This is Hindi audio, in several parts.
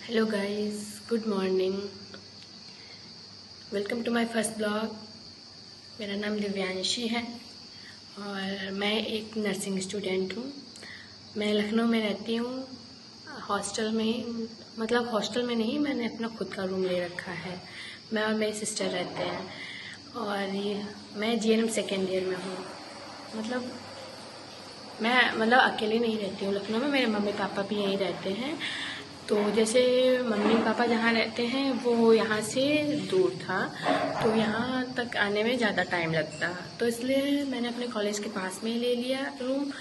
Hello guys, good morning. Welcome to my first blog. मेरा नाम दिव्यांशी है और मैं एक नर्सिंग स्टूडेंट हूँ। मैं लखनऊ में रहती हूँ, हॉस्टल में। मतलब हॉस्टल में नहीं, मैंने अपना खुद का रूम ले रखा है। मैं और मेरी सिस्टर रहते हैं और ये मैं जीएनएम सेकेंड ईयर में हूँ। मैं अकेले नहीं रहती हूँ लखनऊ में, मेरे मम्मी पापा भी यहीं रहते हैं। तो जैसे मम्मी पापा जहाँ रहते हैं वो यहाँ से दूर था, तो यहाँ तक आने में ज़्यादा टाइम लगता, तो इसलिए मैंने अपने कॉलेज के पास में ही ले लिया रूम।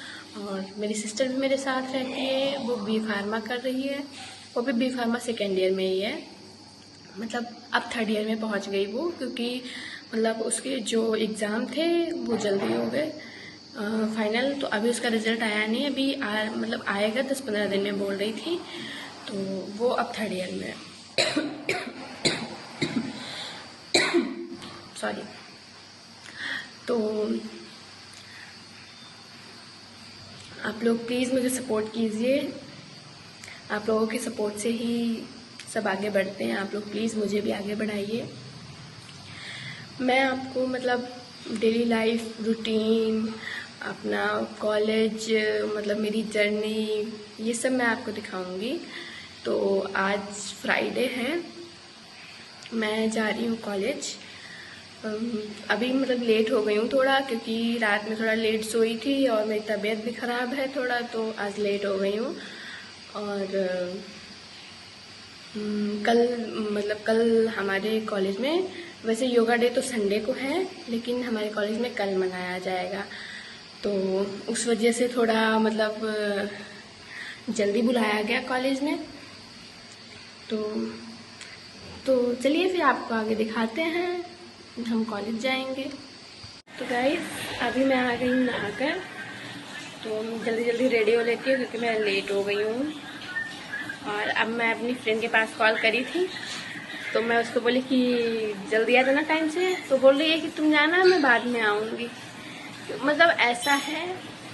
और मेरी सिस्टर भी मेरे साथ रहती है, वो बी फार्मा कर रही है। वो भी बी फार्मा सेकेंड ईयर में ही है, मतलब अब थर्ड ईयर में पहुँच गई वो, क्योंकि मतलब उसके जो एग्ज़ाम थे वो जल्दी हो गए फाइनल। तो अभी उसका रिज़ल्ट आया नहीं, अभी आएगा 10-15 दिन में बोल रही थी। तो वो अब थर्ड ईयर में है। सॉरी। तो आप लोग प्लीज़ मुझे सपोर्ट कीजिए, आप लोगों के सपोर्ट से ही सब आगे बढ़ते हैं। आप लोग प्लीज़ मुझे भी आगे बढ़ाइए। मैं आपको डेली लाइफ रूटीन, अपना कॉलेज, मेरी जर्नी, ये सब मैं आपको दिखाऊंगी। तो आज फ्राइडे है, मैं जा रही हूँ कॉलेज। अभी लेट हो गई हूँ थोड़ा, क्योंकि रात में थोड़ा लेट सोई थी और मेरी तबीयत भी ख़राब है थोड़ा, तो आज लेट हो गई हूँ। और कल हमारे कॉलेज में, वैसे योगा डे तो संडे को है, लेकिन हमारे कॉलेज में कल मनाया जाएगा। तो उस वजह से थोड़ा जल्दी बुलाया गया कॉलेज में। तो चलिए फिर आपको आगे दिखाते हैं, हम कॉलेज जाएंगे। तो गाइस, अभी मैं आ गई हूँ नहाकर, तो जल्दी जल्दी रेडी हो लेती हूँ क्योंकि मैं लेट हो गई हूँ। और अब मैं अपनी फ्रेंड के पास कॉल करी थी, तो मैं उसको बोली कि जल्दी आ जाना टाइम से। तो बोल रही है कि तुम जाना, मैं बाद में आऊँगी। ऐसा है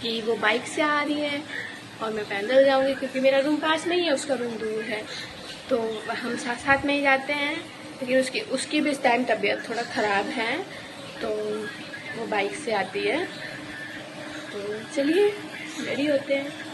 कि वो बाइक से आ रही है और मैं पैदल जाऊँगी, क्योंकि मेरा रूम पास में ही है, उसका रूम दूर है। तो हम साथ साथ में ही जाते हैं, लेकिन उसकी भी इस टाइम तबीयत थोड़ा ख़राब है, तो वो बाइक से आती है। तो चलिए रेडी होते हैं।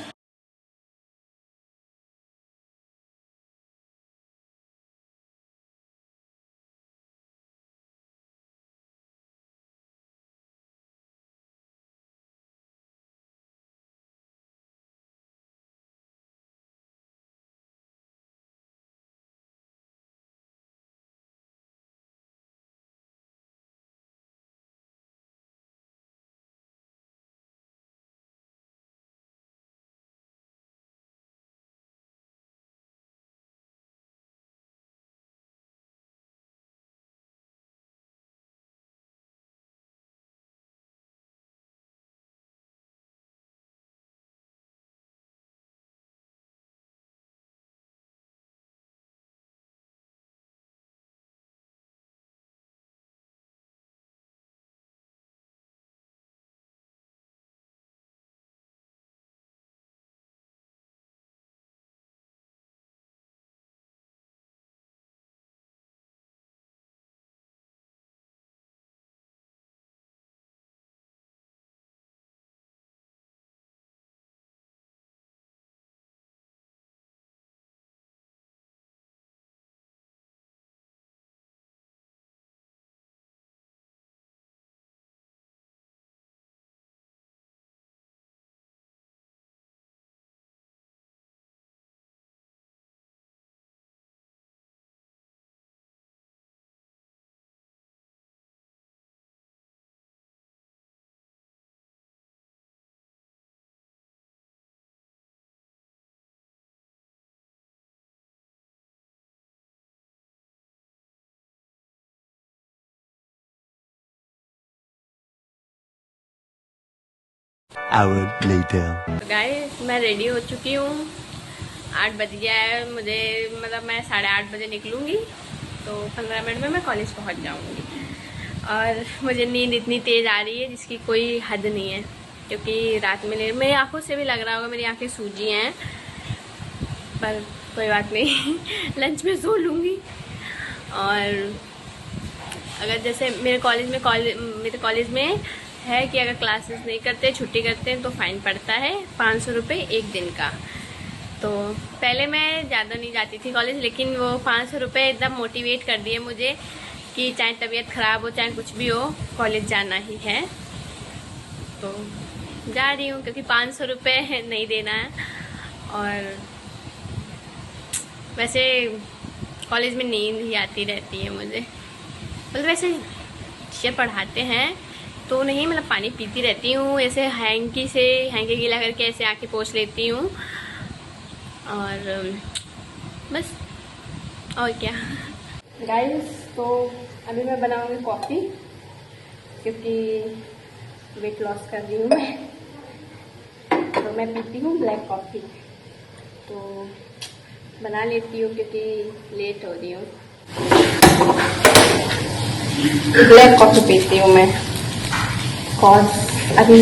Hour later. गाइस, मैं रेडी हो चुकी हूँ। 8 बज गया है मुझे, मैं 8:30 बजे निकलूँगी, तो 15 मिनट में मैं कॉलेज पहुँच जाऊँगी। और मुझे नींद इतनी तेज़ आ रही है जिसकी कोई हद नहीं है, क्योंकि रात में मेरी आंखों से भी लग रहा होगा, मेरी आंखें सूजी हैं, पर कोई बात नहीं लंच में सो लूँगी। और अगर जैसे मेरे कॉलेज में है कि अगर क्लासेस नहीं करते, छुट्टी करते हैं तो फ़ाइन पड़ता है 500 रुपये एक दिन का। तो पहले मैं ज़्यादा नहीं जाती थी कॉलेज, लेकिन वो 500 रुपये एकदम मोटिवेट कर दिए मुझे कि चाहे तबीयत ख़राब हो, चाहे कुछ भी हो, कॉलेज जाना ही है। तो जा रही हूँ क्योंकि 500 रुपये नहीं देना है। और वैसे कॉलेज में नींद ही आती रहती है मुझे। मतलब वैसे टीचर पढ़ाते हैं तो नहीं, मतलब पानी पीती रहती हूँ, ऐसे हैंकी गीला करके ऐसे आके पोंछ लेती हूँ और बस। और क्या गाइस, तो अभी मैं बनाऊँगी कॉफ़ी क्योंकि वेट लॉस कर रही हूँ मैं। तो मैं पीती हूँ ब्लैक कॉफ़ी, तो बना लेती हूँ क्योंकि लेट हो रही हूँ। ब्लैक कॉफ़ी पीती हूँ मैं और अभी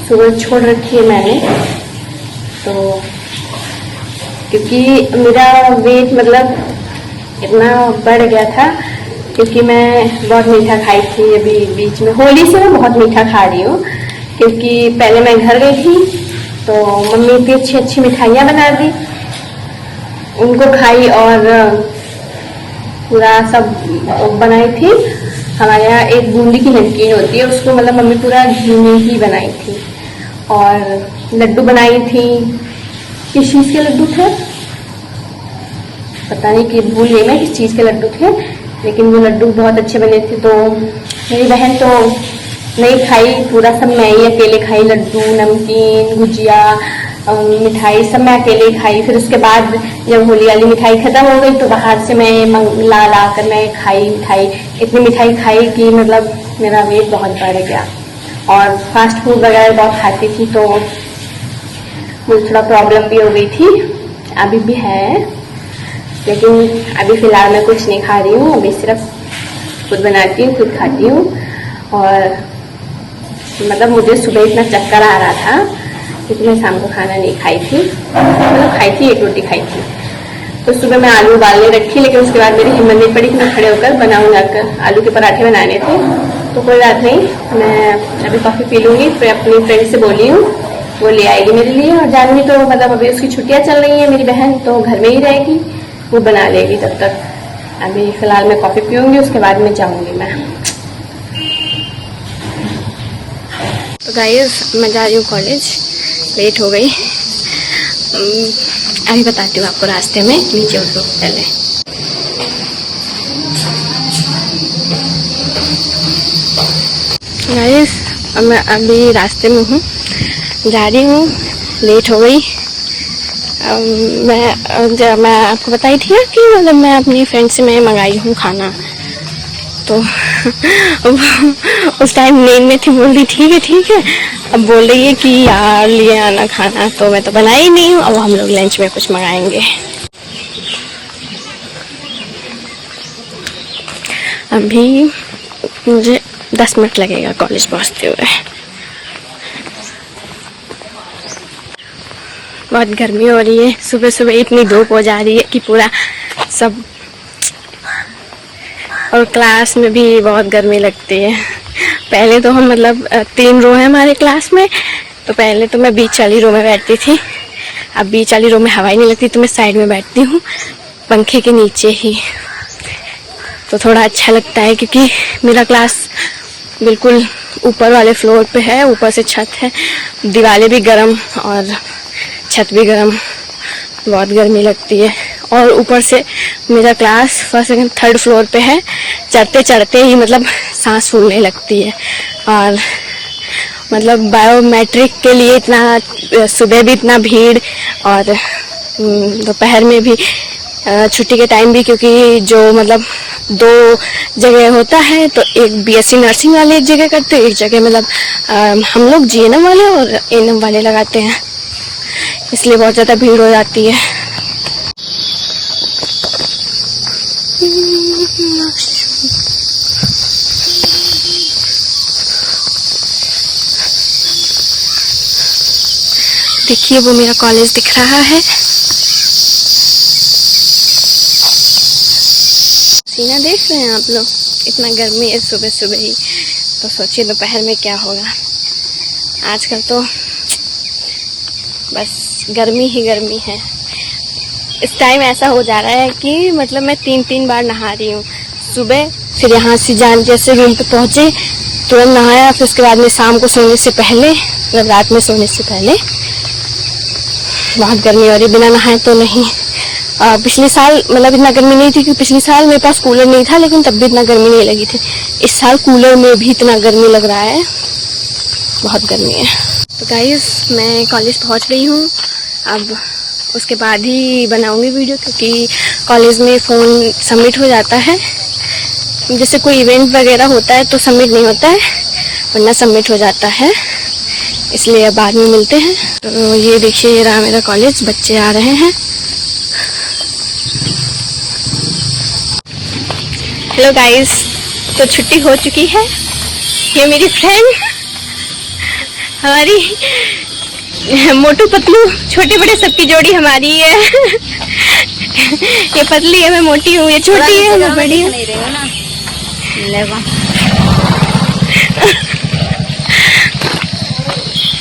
सुबह छोड़ रखी है मैंने, तो क्योंकि मेरा वेट मतलब इतना बढ़ गया था क्योंकि मैं बहुत मीठा खाई थी। अभी बीच में होली से मैं बहुत मीठा खा रही हूँ क्योंकि पहले मैं घर गई थी तो मम्मी इतनी अच्छी अच्छी मिठाइयाँ बना दी, उनको खाई और पूरा सब बनाई थी। हमारे यहाँ एक बूंदी की नमकीन होती है, उसको मतलब मम्मी पूरा घी में ही बनाई थी। और लड्डू बनाई थी, किस चीज़ के लड्डू थे पता नहीं, कि भूल गई मैं किस चीज़ के लड्डू थे, लेकिन वो लड्डू बहुत अच्छे बने थे। तो मेरी बहन तो नहीं खाई, पूरा सब मैं ही अकेले खाई, लड्डू, नमकीन, गुजिया, मिठाई सब मैं अकेले खाई। फिर उसके बाद जब होली वाली मिठाई खत्म हो गई तो बाहर से मैं ला कर मैं खाई मिठाई। इतनी मिठाई खाई कि मतलब मेरा वेट बहुत बढ़ गया। और फास्ट फूड वगैरह बहुत खाती थी तो मुझे थोड़ा प्रॉब्लम भी हो गई थी, अभी भी है, लेकिन अभी फ़िलहाल मैं कुछ नहीं खा रही हूँ। अभी सिर्फ खुद बनाती हूँ, खुद खाती हूँ। और मतलब मुझे सुबह इतना चक्कर आ रहा था क्योंकि मैं शाम को खाना नहीं खाई थी, मतलब खाई थी, एक रोटी खाई थी। तो सुबह मैं आलू उबालने रखी, लेकिन उसके बाद मेरी हिम्मत नहीं पड़ी कि मैं खड़े होकर बनाऊँ जाकर। आलू के पराठे बनाने थे, तो कोई बात नहीं, मैं अभी कॉफ़ी पी लूँगी। फिर अपनी फ्रेंड से बोली हूँ, वो ले आएगी मेरे लिए। और जानवी तो मतलब अभी उसकी छुट्टियाँ चल रही हैं, मेरी बहन तो घर में ही रहेगी, वो बना लेगी तब तक। अभी फ़िलहाल मैं कॉफ़ी पीऊँगी, उसके बाद में जाऊँगी मैं। तो गाइस, मैं जा रही हूँ कॉलेज, लेट हो गई। अभी बताती हूँ आपको रास्ते में, नीचे उतरो पहले। गाइस, मैं अभी रास्ते में हूँ, जा रही हूँ, लेट हो गई। मैं आपको बताई थी कि मतलब मैं अपनी फ्रेंड से मैं मंगाई हूँ खाना, तो उस टाइम नींद में थी, बोल रही ठीक है, अब बोल रही है कि यार लिए आना खाना, तो मैं तो बना ही नहीं हूँ। अब हम लोग लंच में कुछ मंगाएंगे। अभी मुझे 10 मिनट लगेगा कॉलेज पहुँचते हुए। बहुत गर्मी हो रही है, सुबह सुबह इतनी धूप हो जा रही है कि पूरा सब, और क्लास में भी बहुत गर्मी लगती है। पहले तो हम मतलब 3 रो है हमारे क्लास में, तो पहले तो मैं बीच वाली रो में बैठती थी। अब बीच वाली रो में हवा ही नहीं लगती तो मैं साइड में बैठती हूँ, पंखे के नीचे ही। तो थोड़ा अच्छा लगता है क्योंकि मेरा क्लास बिल्कुल ऊपर वाले फ्लोर पे है, ऊपर से छत है, दीवारें भी गर्म और छत भी गर्म, बहुत गर्मी लगती है। और ऊपर से मेरा class first second third floor पे है, चढ़ते चढ़ते ही मतलब सांस फूलने लगती है। और मतलब बायोमेट्रिक के लिए इतना सुबह भी इतना भीड़, और दोपहर में भी, छुट्टी के टाइम भी, क्योंकि जो मतलब 2 जगह होता है, तो एक बीएससी नर्सिंग वाले एक जगह करते हैं, एक जगह मतलब हम लोग जीएनएम वाले और एएनएम वाले लगाते हैं, इसलिए बहुत ज़्यादा भीड़ हो जाती है। देखिए वो मेरा कॉलेज दिख रहा है। पसीना देख रहे हैं आप लोग, इतना गर्मी है सुबह सुबह ही। तो सोचिए दोपहर में क्या होगा। आजकल तो बस गर्मी ही गर्मी है। इस टाइम ऐसा हो जा रहा है कि मतलब मैं 3 बार नहा रही हूँ। सुबह, फिर यहाँ से जान जैसे रूम पे पहुँचे तुरंत नहाया, फिर उसके बाद में शाम को सोने से पहले, मतलब रात में सोने से पहले। बहुत गर्मी हो रही, बिना नहाए तो नहीं। पिछले साल मतलब इतना गर्मी नहीं थी, क्योंकि पिछले साल मेरे पास कूलर नहीं था, लेकिन तब भी इतना गर्मी नहीं लगी थी। इस साल कूलर में भी इतना गर्मी लग रहा है, बहुत गर्मी है। तो गाइस मैं कॉलेज पहुंच गई हूँ। अब उसके बाद ही बनाऊंगी वीडियो, क्योंकि कॉलेज में फ़ोन सबमिट हो जाता है। जैसे कोई इवेंट वगैरह होता है तो सबमिट नहीं होता है, वरना सबमिट हो जाता है। इसलिए अब बाद में मिलते हैं। तो ये देखिए, ये रहा मेरा कॉलेज, बच्चे आ रहे हैं। हेलो गाइस, तो छुट्टी हो चुकी है। ये मेरी फ्रेंड, हमारी मोटू पतलू छोटे बड़े सबकी जोड़ी हमारी है। ये पतली है, मैं मोटी हूँ, ये छोटी है, मैं बड़ी हूँ।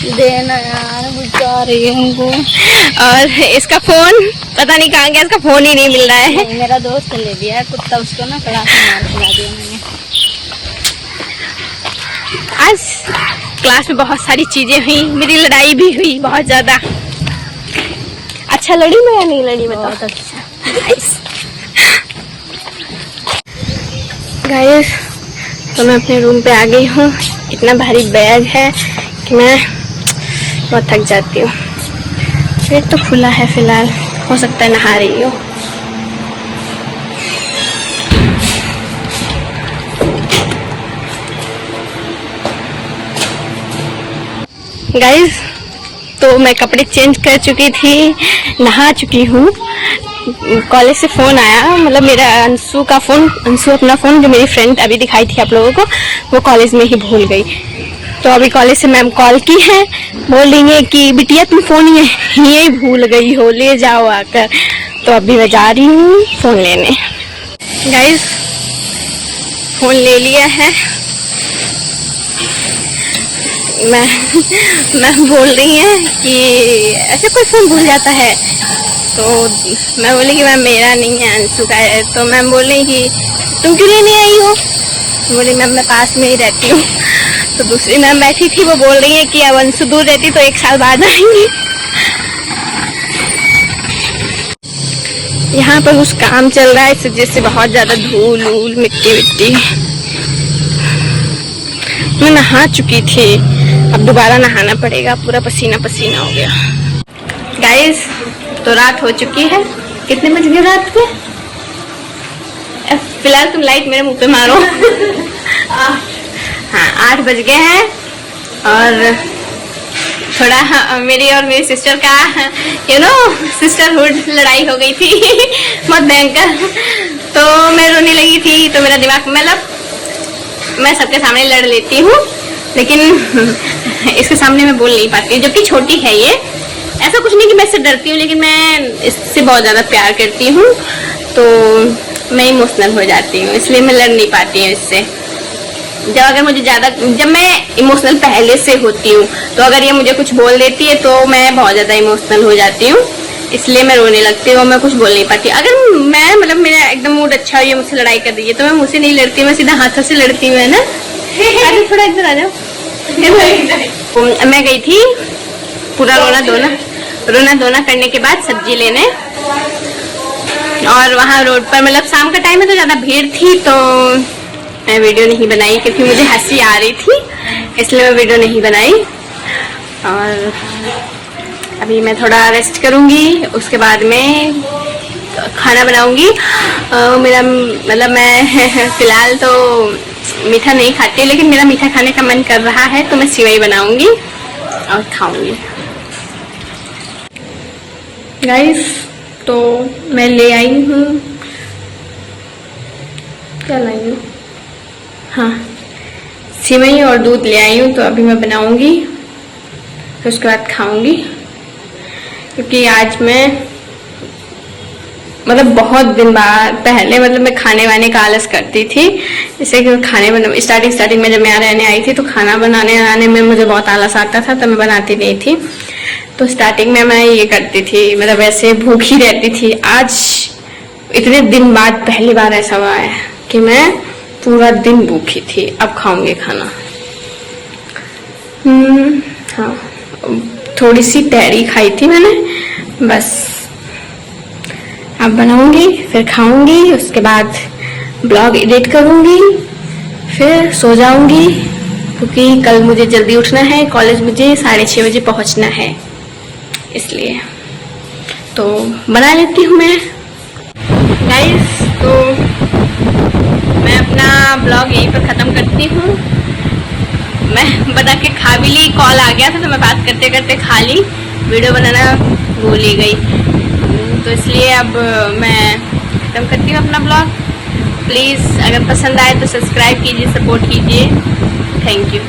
देना यार, बुझा रही है हमको। और इसका फोन पता नहीं कहाँ गया, इसका फोन ही नहीं मिल रहा है। मेरा दोस्त ले दिया है कुत्ता, उसको ना क्लास में मार खिला दिया मैंने। आज क्लास में बहुत सारी चीजें हुई, मेरी लड़ाई भी हुई बहुत ज्यादा। अच्छा लड़ी मैं या नहीं लड़ी, बताओ। बहुत अच्छा। गाइस तो मैं अपने रूम पे आ गई हूँ। इतना भारी बैग है कि मैं बहुत थक जाती हूँ। पेट तो खुला है फिलहाल, हो सकता है नहा रही हो। गाइस तो मैं कपड़े चेंज कर चुकी थी, नहा चुकी हूँ। कॉलेज से फ़ोन आया, मतलब मेरा अंशु का फ़ोन, अंशु अपना फ़ोन जो मेरी फ्रेंड अभी दिखाई थी आप लोगों को, वो कॉलेज में ही भूल गई। तो अभी कॉलेज से मैम कॉल की है, बोल रही है कि बिटिया तुम फ़ोन यही भूल गई हो, ले जाओ आकर। तो अभी मैं जा रही हूँ फ़ोन लेने। गाइस फ़ोन ले लिया है। मैं बोल रही है कि ऐसे कोई फ़ोन भूल जाता है, तो मैं बोली कि मैम मेरा नहीं है, अंशु का है। तो मैम बोल रही कि तुम क्यों लेने आई हो? बोली मैम मैं पास में ही रहती हूँ। तो दूसरी मैम बैठी थी, वो बोल रही है कि अब अंशु दूर रहती तो 1 साल बाद आएंगी। यहाँ पर कुछ काम चल रहा है, इस वजह से बहुत ज़्यादा धूल वूल मिट्टी। मैं नहा चुकी थी, अब दोबारा नहाना पड़ेगा, पूरा पसीना पसीना हो गया। गाइस तो रात हो चुकी है। कितने बज गए रात के? फिलहाल तुम लाइट मेरे मुंह पे मारो। हाँ 8 बज गए हैं। और थोड़ा मेरी और मेरी सिस्टर का सिस्टरहुड लड़ाई हो गई थी बहुत भयंकर। तो मैं रोने लगी थी, तो मेरा दिमाग, मतलब मैं सबके सामने लड़ लेती हूँ, लेकिन इसके सामने मैं बोल नहीं पाती हूँ, जबकि छोटी है ये। ऐसा कुछ नहीं कि मैं इससे डरती हूँ, लेकिन मैं इससे बहुत ज़्यादा प्यार करती हूँ, तो मैं इमोशनल हो जाती हूँ, इसलिए मैं लड़ नहीं पाती हूँ इससे। जब मैं इमोशनल पहले से होती हूँ, तो अगर ये मुझे कुछ बोल देती है तो मैं बहुत ज़्यादा इमोशनल हो जाती हूँ, इसलिए मैं रोने लगती हूँ, मैं कुछ बोल नहीं पाती। अगर मैं मतलब मेरा एकदम मूड अच्छा हो, ये मुझसे लड़ाई कर रही है, तो मैं मुझसे नहीं लड़ती, मैं सीधा हाथों से लड़ती हूँ, है ना। अरे थोड़ा इधर आ जाओ। मैं गई थी पूरा रोना धोना करने के बाद सब्जी लेने, और वहाँ रोड पर, मतलब शाम का टाइम है तो ज़्यादा भीड़ थी, तो मैं वीडियो नहीं बनाई, क्योंकि मुझे हंसी आ रही थी, इसलिए मैं वीडियो नहीं बनाई। और अभी मैं थोड़ा रेस्ट करूँगी, उसके बाद में खाना बनाऊँगी। मेरा मतलब मैं फ़िलहाल तो मीठा नहीं खाती, लेकिन मेरा मीठा खाने का मन कर रहा है, तो मैं सेवई बनाऊँगी और खाऊँगी। गाइस तो मैं ले आई हूँ, क्या लाई हूँ, हाँ सेवई और दूध ले आई हूँ, तो अभी मैं बनाऊँगी, फिर उसके बाद खाऊँगी, क्योंकि आज मैं मतलब बहुत दिन बाद पहले मतलब मैं खाने वाने का आलस करती थी। जैसे कि खाने बना स्टार्टिंग में जब मैं यहाँ रहने आई थी तो खाना बनाने में मुझे बहुत आलस आता था, तो मैं बनाती नहीं थी। तो स्टार्टिंग में मैं ये करती थी, मतलब ऐसे भूखी रहती थी। आज इतने दिन बाद पहली बार ऐसा हुआ है कि मैं पूरा दिन भूखी थी। अब खाऊंगी खाना। हाँ, थोड़ी सी तहरी खाई थी मैंने बस। अब बनाऊंगी, फिर खाऊंगी, उसके बाद ब्लॉग एडिट करूंगी, फिर सो जाऊंगी, क्योंकि कल मुझे जल्दी उठना है। कॉलेज मुझे 6:30 बजे पहुंचना है, इसलिए तो बना लेती हूँ मैं गाइस। तो मैं अपना ब्लॉग यहीं पर ख़त्म करती हूँ। मैं बना के खा भी ली, कॉल आ गया था तो मैं बात करते करते खा ली, वीडियो बनाना भूल ही गई। तो इसलिए अब मैं ख़त्म करती हूँ अपना ब्लॉग। प्लीज़ अगर पसंद आए तो सब्सक्राइब कीजिए, सपोर्ट कीजिए। Thank you.